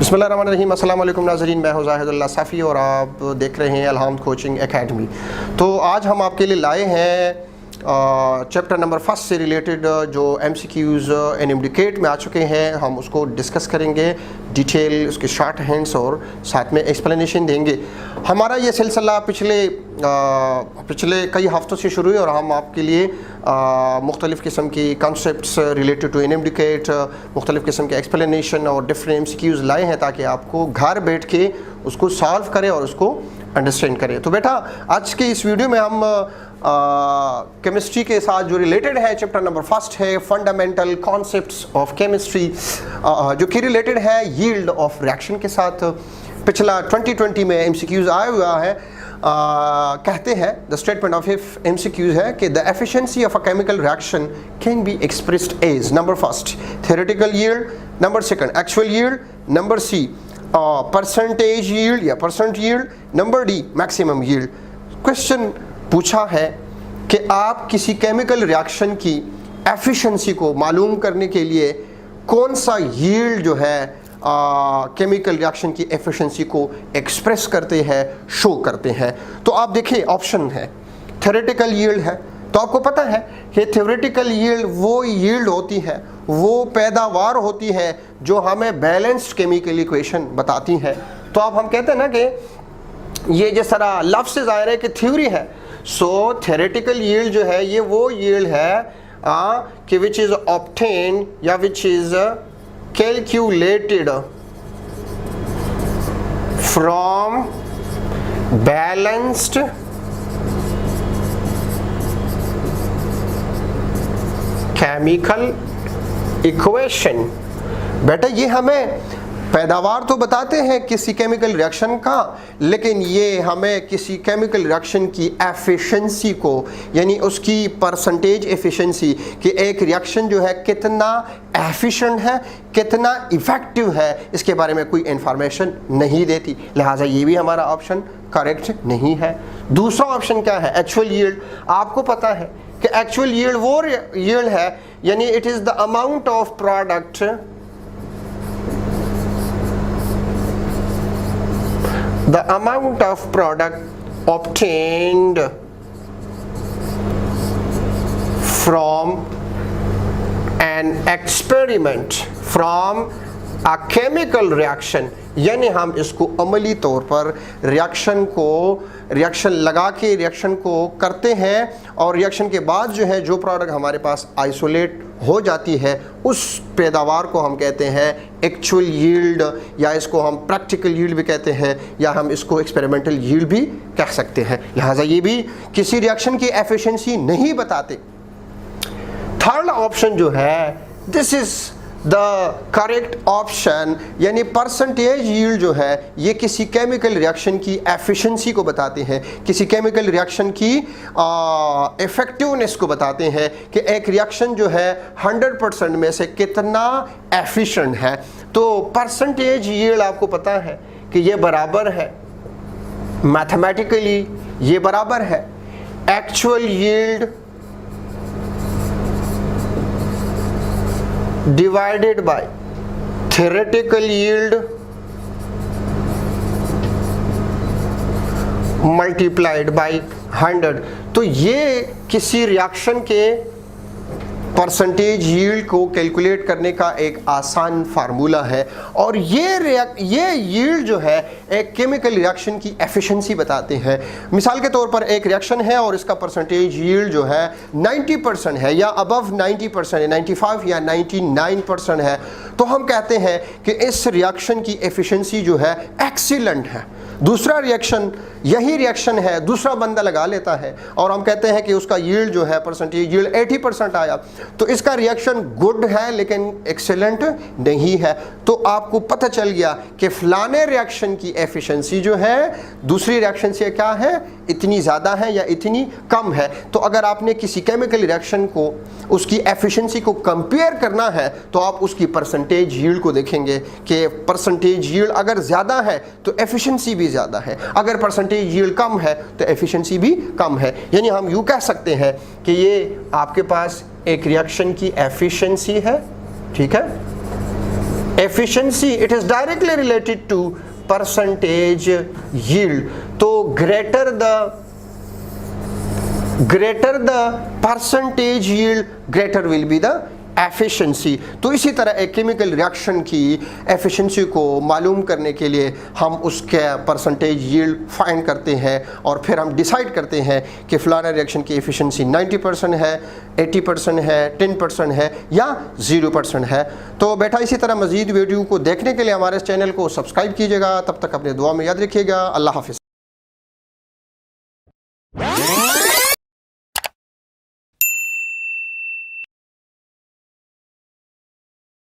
बिस्मिल्लाहिर्रहमानिर्रहीम। अस्सलाम वालेकुम नाज़रीन, मैं हूं ज़ाहिदुल्लाह साफ़ी और आप देख रहे हैं अलहम्द कोचिंग एकेडमी। तो आज हम आपके लिए लाए हैं चैप्टर नंबर 1 से रिलेटेड जो MCQs एनिमडिकेट में आ चुके हैं, हम उसको डिस्कस करेंगे डिटेल, उसके शॉर्ट हैंड्स और साथ में एक्सप्लेनेशन देंगे। हमारा ये सिलसिला पिछले कई हफ्तों से शुरू हुई और हम आपके लिए मुख्तलिफ़ किस्म की कॉन्सेप्ट्स रिलेटेड टू एनिमडिकेट, मुख्तलिफ़ किस्म के एक्सप्लेनेशन और डिफरेंट MCQs लाए हैं ताकि आपको घर बैठ के उसको सॉल्व करें और उसको अंडरस्टैंड करें। तो बेटा, आज के इस वीडियो में हम केमिस्ट्री के साथ जो रिलेटेड है, चैप्टर नंबर 1 है फंडामेंटल कॉन्सेप्ट्स ऑफ केमिस्ट्री, जो कि रिलेटेड है यील्ड ऑफ रिएक्शन के साथ। पिछला 2020 में MCQs आया हुआ है। कहते हैं द स्टेटमेंट ऑफ MCQs है कि the efficiency of a chemical reaction can be expressed as number 1 theoretical yield, number 2 actual yield, number C percentage yield या percent yield, number D maximum yield. Question पूछा है कि आप किसी chemical reaction की efficiency को मालूम करने के लिए कौन सा यील्ड जो है केमिकल रिएक्शन की एफिशिएंसी को एक्सप्रेस करते हैं, शो करते हैं। तो आप देखिए, ऑप्शन है थ्योरेटिकल यील्ड है। तो आपको पता है कि थ्योरेटिकल यील्ड वो यील्ड होती है, वो पैदावार होती है जो हमें बैलेंस्ड केमिकल इक्वेशन बताती है। तो अब हम कहते हैं ना कि ये जिस तरह लफ्ज़ ज़ाहिर है कि थ्योरी है, सो थ्योरेटिकल यील्ड जो है ये वो यील्ड है कि विच इज़ ऑब्टेन या which is calculated from balanced chemical equation. बेटा, ये हमें पैदावार तो बताते हैं किसी केमिकल रिएक्शन का, लेकिन ये हमें किसी केमिकल रिएक्शन की एफिशिएंसी को, यानी उसकी परसेंटेज एफिशिएंसी कि एक रिएक्शन जो है कितना एफिशिएंट है, कितना इफ़ेक्टिव है, इसके बारे में कोई इंफॉर्मेशन नहीं देती। लिहाजा ये भी हमारा ऑप्शन करेक्ट नहीं है। दूसरा ऑप्शन क्या है? Actual yield. आपको पता है कि एक्चुअल यील्ड वो यील्ड है, यानी it is the amount of product obtained from an experiment, from a chemical reaction। यानी हम इसको अमली तौर पर रिएक्शन लगा के रिएक्शन को करते हैं और रिएक्शन के बाद जो है जो प्रोडक्ट हमारे पास आइसोलेट हो जाती है, उस पैदावार को हम कहते हैं एक्चुअल यील्ड, या इसको हम प्रैक्टिकल यील्ड भी कहते हैं, या हम इसको एक्सपेरिमेंटल यील्ड भी कह सकते हैं। लिहाजा ये भी किसी रिएक्शन की एफिशिएंसी नहीं बताते। थर्ड ऑप्शन जो है, this is the correct option, यानी परसेंटेज यील्ड जो है ये किसी केमिकल रिएक्शन की एफिशिएंसी को बताते हैं, किसी केमिकल रिएक्शन की इफ़ेक्टिवनेस को बताते हैं कि एक रिएक्शन जो है 100% में से कितना एफिशिएंट है। तो परसेंटेज यील्ड आपको पता है कि ये बराबर है, मैथमेटिकली ये बराबर है actual yield divided by theoretical yield multiplied by 100। तो ये किसी रिएक्शन के परसेंटेज यील्ड को कैलकुलेट करने का एक आसान फार्मूला है, और ये यील्ड जो है एक केमिकल रिएक्शन की एफिशिएंसी बताते हैं। मिसाल के तौर पर एक रिएक्शन है और इसका परसेंटेज यील्ड जो है 90% है, या अबव 90% है, 95 या 99% है, तो हम कहते हैं कि इस रिएक्शन की एफिशिएंसी जो है एक्सीलेंट है। दूसरा रिएक्शन, यही रिएक्शन है, दूसरा बंदा लगा लेता है और हम कहते हैं कि उसका यील्ड जो है परसेंटेज यील्ड 80% आया, तो इसका रिएक्शन गुड है लेकिन एक्सेलेंट नहीं है। तो आपको पता चल गया कि फलाने रिएक्शन की एफिशिएंसी जो है दूसरी रिएक्शन से क्या है, इतनी ज़्यादा है या इतनी कम है। तो अगर आपने किसी केमिकल रिएक्शन को, उसकी एफिशिएंसी को कंपेयर करना है, तो आप उसकी परसेंटेज यील्ड को देखेंगे कि परसेंटेज यील्ड अगर ज़्यादा है तो एफिशिएंसी भी ज़्यादा है, अगर परसेंटेज यील्ड कम है तो एफिशिएंसी भी कम है। यानी हम यूँ कह सकते हैं कि ये आपके पास एक रिएक्शन की एफिशिएंसी है, ठीक है। efficiency, it is directly related to percentage yield. तो greater the percentage yield, greater will be the efficiency. तो इसी तरह एक केमिकल रिएक्शन की एफिशिएंसी को मालूम करने के लिए हम उसके परसेंटेज यील्ड फाइंड करते हैं और फिर हम डिसाइड करते हैं कि फ़लाना रिएक्शन की एफिशिएंसी 90% है, 80% है, 10% है या 0% है। तो बेटा इसी तरह मज़ीद वीडियो को देखने के लिए हमारे चैनल को सब्सक्राइब कीजिएगा। तब तक अपने दुआ में याद रखिएगा। अल्लाह हाफ़िज़।